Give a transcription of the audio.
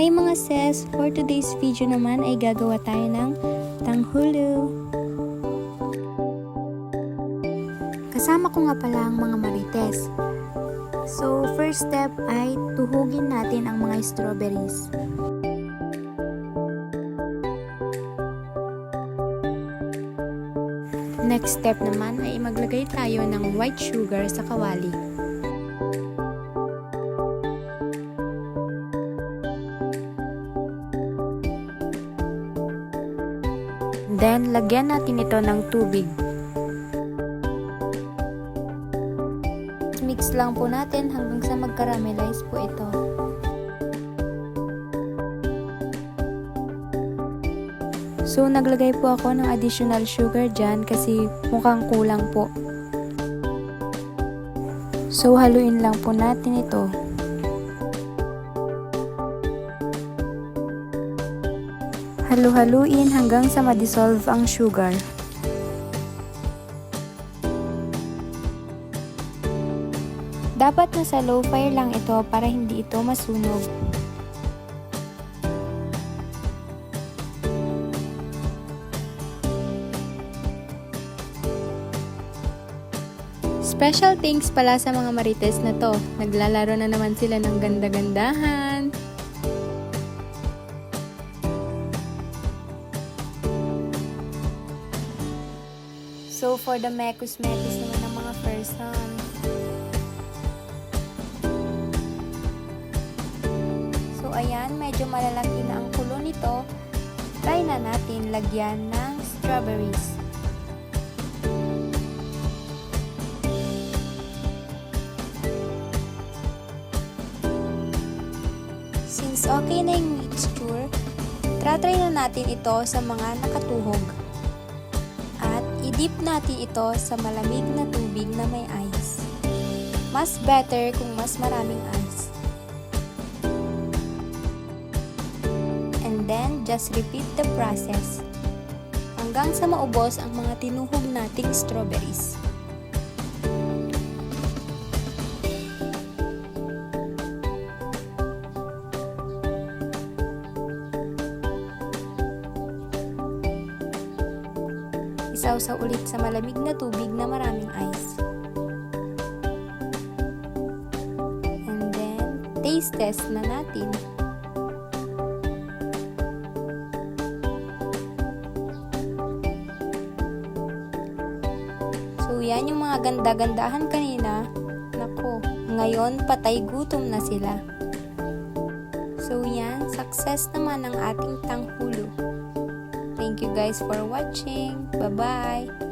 Hi mga sis! For today's video naman ay gagawa tayo ng tanghulo. Kasama ko nga pala ang mga marites. So, first step ay tuhugin natin ang mga strawberries. Next step naman ay maglagay tayo ng white sugar sa kawali. Then, lagyan natin ito ng tubig. Mix lang po natin hanggang sa mag-caramelize po ito. So, naglagay po ako ng additional sugar dyan kasi mukhang kulang po. So, haluin lang po natin ito. Halu-haluin hanggang sa ma-dissolve ang sugar. Dapat nasa low fire lang ito para hindi ito masunog. Special thanks pala sa mga marites na to. Naglalaro na naman sila ng ganda-gandahan. So, for the mekos-mekos naman ng mga person. So, ayan, medyo malalaki na ang kulo nito. Try na natin lagyan ng strawberries. Since okay na yung mixture, try na natin ito sa mga nakatuhog. I-dip natin ito sa malamig na tubig na may ice. Mas better kung mas maraming ice. And then, just repeat the process hanggang sa maubos ang mga tinuhog nating strawberries. Isawsaw ulit sa malamig na tubig na maraming ice. And then, taste test na natin. So, yan yung mga ganda-gandahan kanina. Nako, ngayon patay gutom na sila. So, yan, success naman ang ating tanghulo. Thank you guys for watching. Bye-bye!